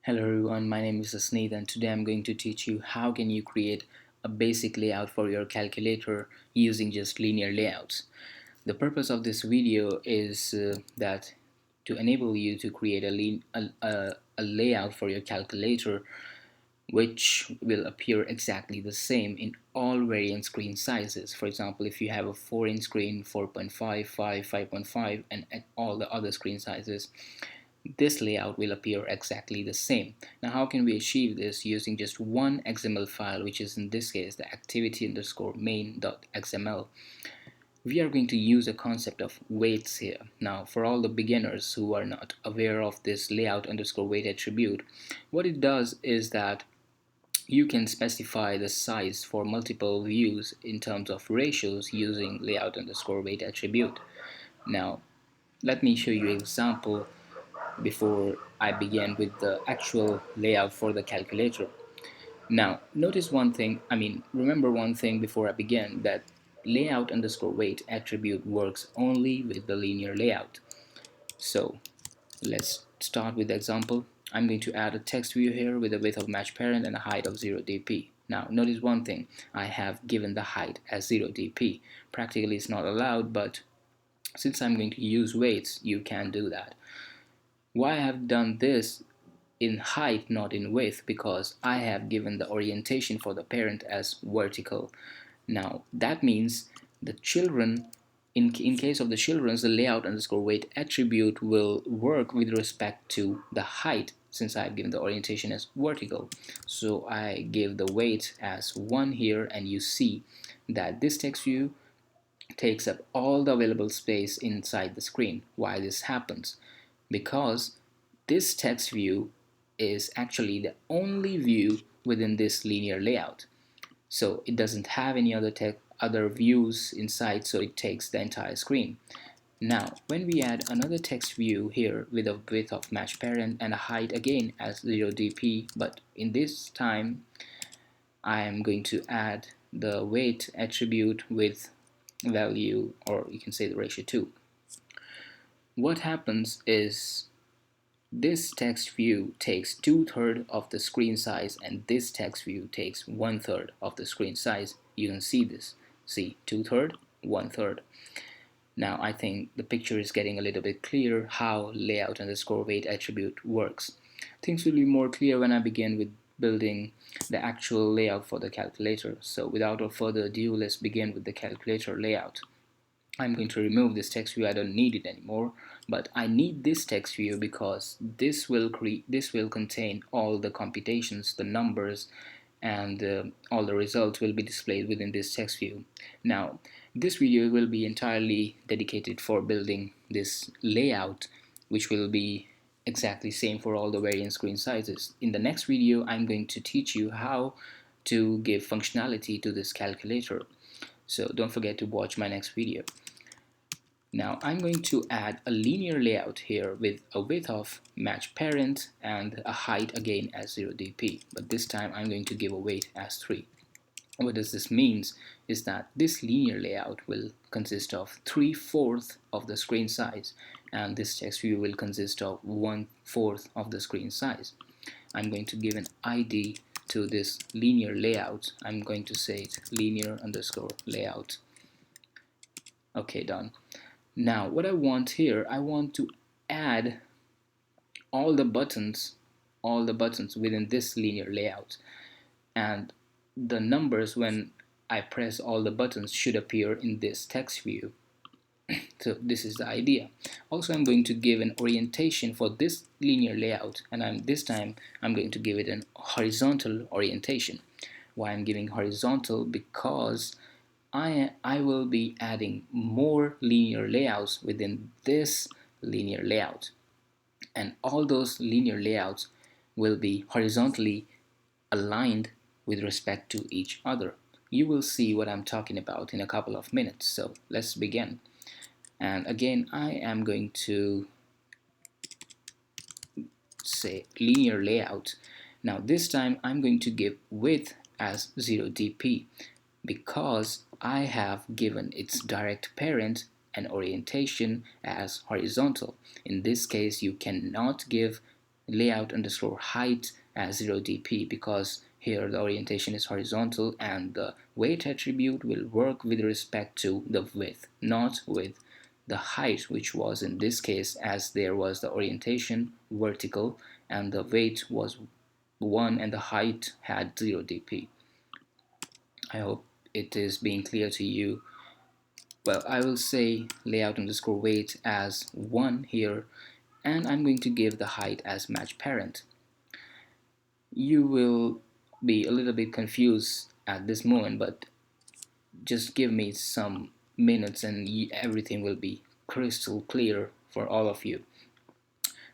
Hello everyone, my name is Asneet and today I'm going to teach you how can you create a basic layout for your calculator using just linear layouts. The purpose of this video is that to enable you to create a layout for your calculator which will appear exactly the same in all variant screen sizes. For example, if you have a 4-inch screen, 4.5, 5, 5.5 and at all the other screen sizes, this layout will appear exactly the same. Now how can we achieve this using just one XML file, which is in this case the activity underscore main.xml. We are going to use a concept of weights here. Now for all the beginners who are not aware of this layout underscore weight attribute, what it does is that you can specify the size for multiple views in terms of ratios using layout underscore weight attribute. Now let me show you an example before I begin with the actual layout for the calculator. Now, notice one thing, remember one thing before I begin, that layout underscore weight attribute works only with the linear layout. So let's start with the example. I'm going to add a text view here with a width of match parent and a height of 0 dp. Now notice one thing, I have given the height as 0 dp. Practically it's not allowed, but since I'm going to use weights, you can do that. Why I have done this in height, not in width, because I have given the orientation for the parent as vertical. Now that means the children, in case of the children's, the layout underscore weight attribute will work with respect to the height since I've given the orientation as vertical. So I give the weight as 1 here, and you see that this text view takes up all the available space inside the screen. Why this happens? Because this text view is actually the only view within this linear layout. So it doesn't have any other views inside, so it takes the entire screen. Now, when we add another text view here with a width of match parent and a height again as 0 dp, but in this time I am going to add the weight attribute with value, or you can say the ratio 2. What happens is this text view takes 2/3 of the screen size and this text view takes 1/3 of the screen size. You can see this. See, 2/3, 1/3. Now I think the picture is getting a little bit clearer how layout underscore weight attribute works. Things will be more clear when I begin with building the actual layout for the calculator. So without further ado, let's begin with the calculator layout. I'm going to remove this text view. I don't need it anymore, but I need this text view because this will contain all the computations, the numbers, and all the results will be displayed within this text view. Now this video will be entirely dedicated for building this layout, which will be exactly same for all the variant screen sizes. In the next video I'm going to teach you how to give functionality to this calculator, so don't forget to watch my next video. Now I'm going to add a linear layout here with a width of match parent and a height again as 0 dp, but this time I'm going to give a weight as 3. What does this means is that this linear layout will consist of 3/4 of the screen size, and this text view will consist of 1/4 of the screen size. I'm going to give an ID to this linear layout. I'm going to say it linear underscore layout. Okay, done. Now what I want here, I want to add all the buttons within this linear layout, and the numbers when I press all the buttons should appear in this text view. So this is the idea. Also I'm going to give an orientation for this linear layout, and this time I'm going to give it an horizontal orientation. Why I'm giving horizontal? Because I will be adding more linear layouts within this linear layout, and all those linear layouts will be horizontally aligned with respect to each other. You will see what I'm talking about in a couple of minutes, so let's begin. And again I am going to say linear layout. Now this time I'm going to give width as 0 dp because I have given its direct parent an orientation as horizontal. In this case you cannot give layout underscore height as 0 dp, because here the orientation is horizontal and the weight attribute will work with respect to the width, not with the height, which was in this case, as there was the orientation vertical and the weight was 1 and the height had 0 dp. I hope it is being clear to you. Well, I will say layout underscore weight as 1 here, and I'm going to give the height as match parent. You will be a little bit confused at this moment, but just give me some minutes and everything will be crystal clear for all of you.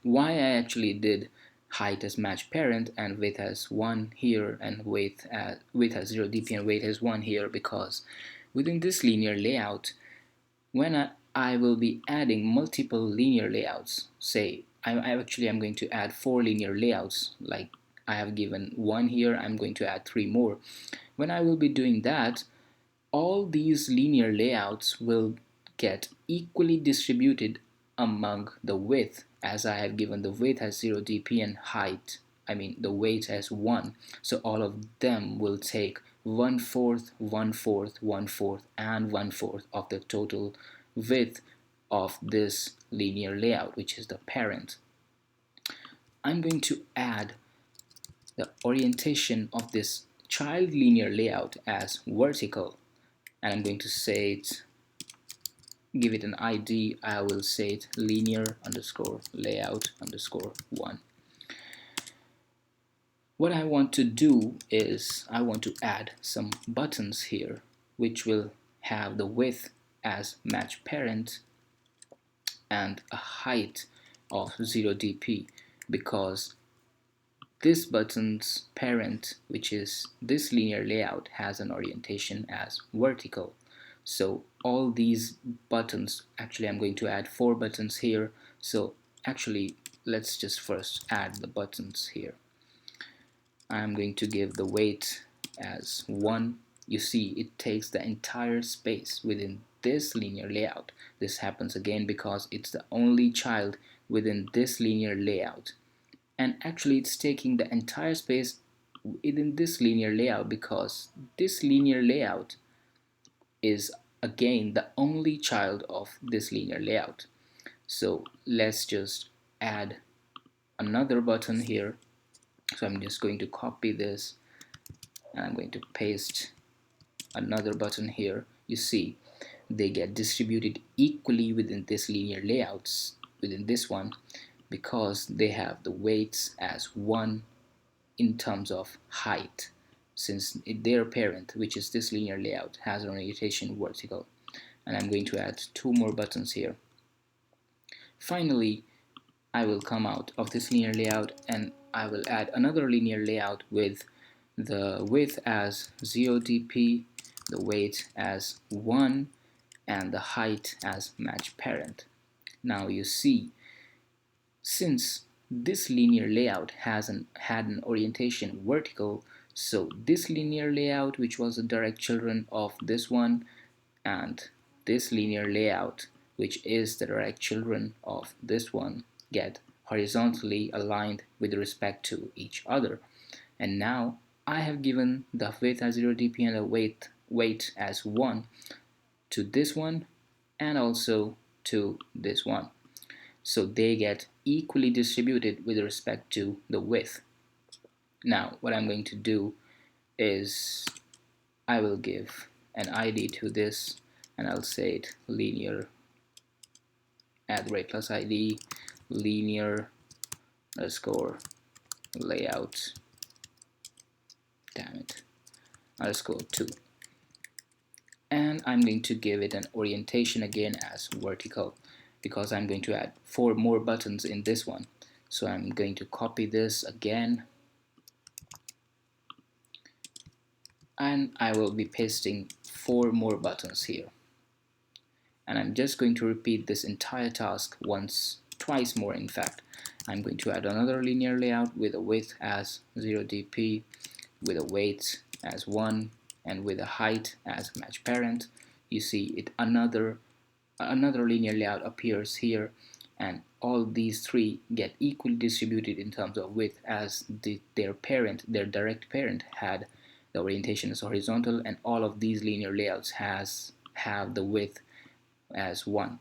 Why I actually did height as match parent and width as 1 here and width as 0 dp and weight as 1 here, because within this linear layout, when I will be adding multiple linear layouts, say I'm going to add 4 linear layouts, like I have given 1 here, I'm going to add 3 more. When I will be doing that, all these linear layouts will get equally distributed among the width, as I have given the width as 0 dp and height, I mean the weight as 1. So all of them will take 1/4, 1/4, 1/4 and 1/4 of the total width of this linear layout, which is the parent. I'm going to add the orientation of this child linear layout as vertical, and I'm going to say it, give it an ID. I will say it linear underscore layout underscore 1. What I want to do is I want to add some buttons here, which will have the width as match parent and a height of 0 dp, because this button's parent, which is this linear layout, has an orientation as vertical. So all these buttons, actually I'm going to add 4 buttons here. So actually let's just first add the buttons here. I'm going to give the weight as 1. You see, it takes the entire space within this linear layout. This happens again because it's the only child within this linear layout. And actually it's taking the entire space within this linear layout because this linear layout is again the only child of this linear layout. So let's just add another button here. So I'm just going to copy this and I'm going to paste another button here. You see, they get distributed equally within this linear layouts, within this one, because they have the weights as 1 in terms of height, since their parent, which is this linear layout, has an orientation vertical. And I'm going to add 2 more buttons here. Finally, I will come out of this linear layout and I will add another linear layout with the width as 0 dp, the weight as 1, and the height as match parent. Now you see, since this linear layout had an orientation vertical, so this linear layout, which was the direct children of this one, and this linear layout, which is the direct children of this one, get horizontally aligned with respect to each other. And now I have given the width as 0 dp and the weight as 1 to this one and also to this one. So they get equally distributed with respect to the width. Now what I'm going to do is I will give an ID to this and I'll say it linear @ plus ID linear underscore layout, damn it, underscore 2. And I'm going to give it an orientation again as vertical, because I'm going to add 4 more buttons in this one. So I'm going to copy this again and I will be pasting 4 more buttons here. And I'm just going to repeat this entire task twice more in fact. I'm going to add another linear layout with a width as 0 dp, with a weight as 1, and with a height as match parent. You see it another linear layout appears here and all these three get equally distributed in terms of width as their direct parent had the orientation as horizontal, and all of these linear layouts have the width as 1.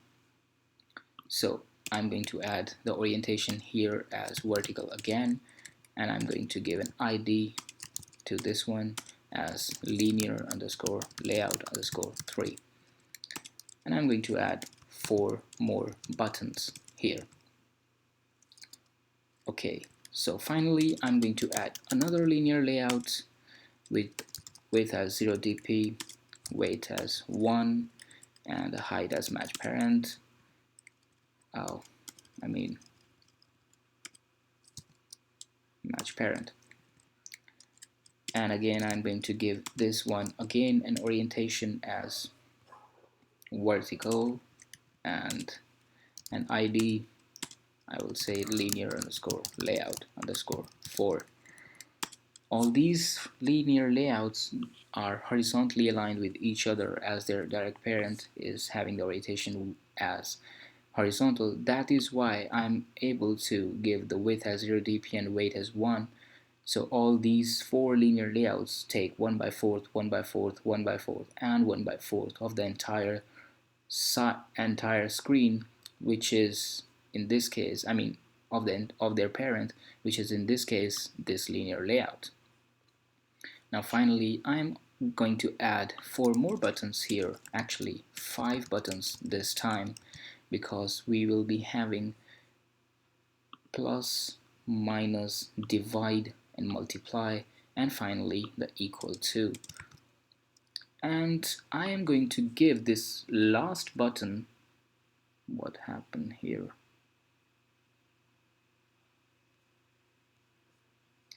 So I'm going to add the orientation here as vertical again, and I'm going to give an ID to this one as linear underscore layout underscore 3, and I'm going to add 4 more buttons here. Okay, so finally I'm going to add another linear layout with width as 0 dp, weight as 1, and the height as match parent. Match parent. And again, I'm going to give this one again an orientation as vertical, and an ID, I will say linear underscore layout underscore 4. All these linear layouts are horizontally aligned with each other as their direct parent is having the orientation as horizontal. That is why I'm able to give the width as 0 dp and weight as 1. So all these 4 linear layouts take 1 by 4th, 1 by 4th, 1 by 4th, and 1 by 4th of the entire screen, which is in this case, of their parent, which is in this case this linear layout. Now finally, I'm going to add 4 more buttons here, actually 5 buttons this time, because we will be having plus, minus, divide, and multiply, and finally the equal to. And I am going to give this last button, what happened here?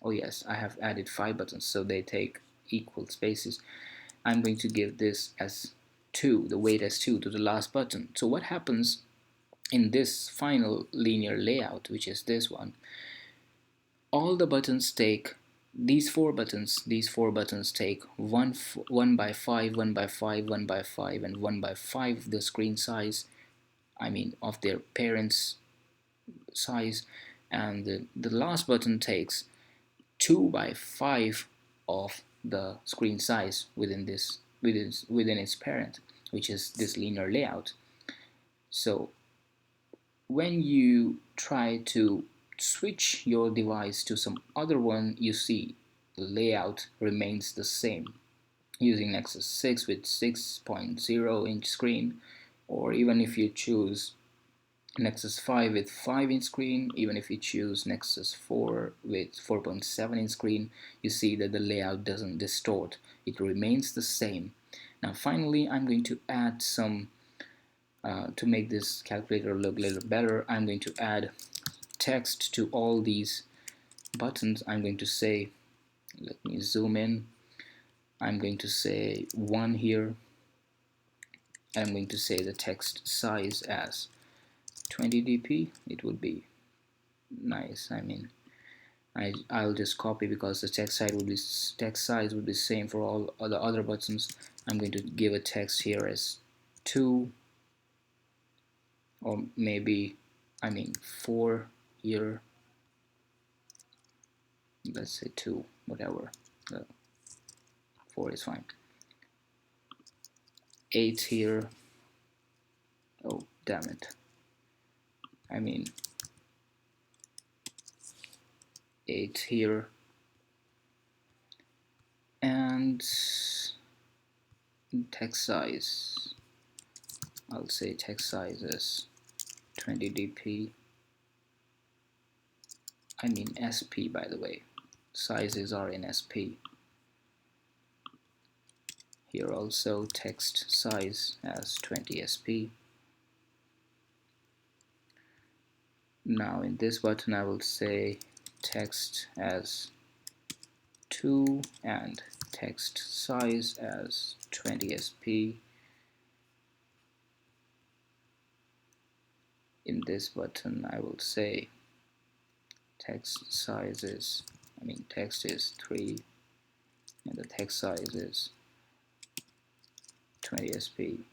Oh yes, I have added 5 buttons, so they take equal spaces. I'm going to give this as 2, the weight as 2 to the last button. So what happens in this final linear layout, which is this one, all the buttons take, these four buttons take 1 by 5, 1 by 5, 1 by 5, and 1 by 5 the screen size, of their parents' size, and the last button takes 2 by 5 of the screen size within its parent, which is this linear layout. So when you try to switch your device to some other one, you see the layout remains the same using Nexus 6 with 6.0 inch screen, or even if you choose Nexus 5 with 5 inch screen, even if you choose Nexus 4 with 4.7 inch screen, you see that the layout doesn't distort, it remains the same. Now finally, I'm going to add some to make this calculator look a little better. I'm going to add text to all these buttons. I'm going to say, let me zoom in, I'm going to say 1 here. I'm going to say the text size as 20 dp. It would be nice. I'll just copy because the text size would be the same for all the other buttons. I'm going to give a text here as 2, or maybe 4 here. Let's say 2, whatever. 4 is fine. 8 here. Oh damn it. 8 here, and text size, I'll say text size is 20 dp. SP, by the way, sizes are in SP. Here also text size as 20 SP. Now in this button I will say text as 2 and text size as 20 SP. In this button I will say text size is, text is 3 and the text size is 20 SP.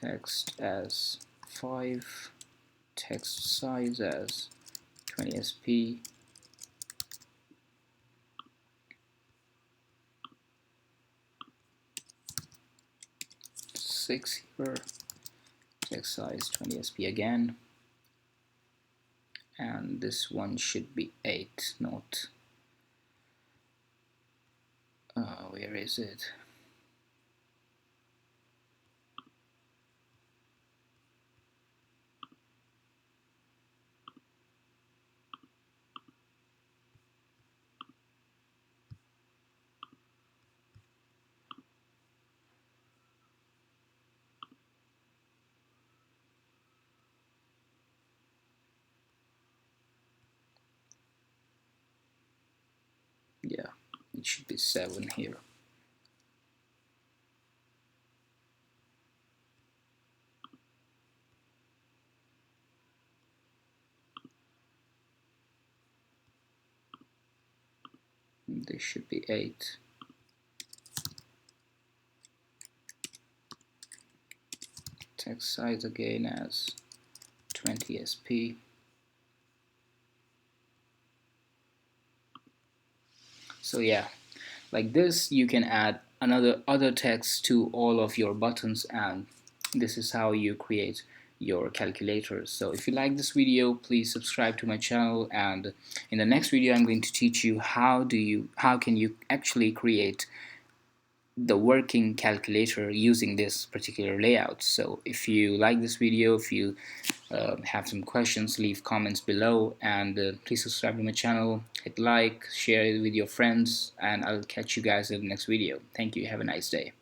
text as 5, text size as 20 sp, six here, text size 20 sp again, and this one should be 8, not where is it? Yeah, it should be 7 here. This should be 8. Text size again as 20 sp. So yeah, like this you can add other text to all of your buttons, and this is how you create your calculators. So if you like this video, please subscribe to my channel, and in the next video I'm going to teach you how can you actually create the working calculator using this particular layout. So if you like this video, if you have some questions, leave comments below, and please subscribe to my channel, hit like, share it with your friends, and I'll catch you guys in the next video. Thank you. Have a nice day.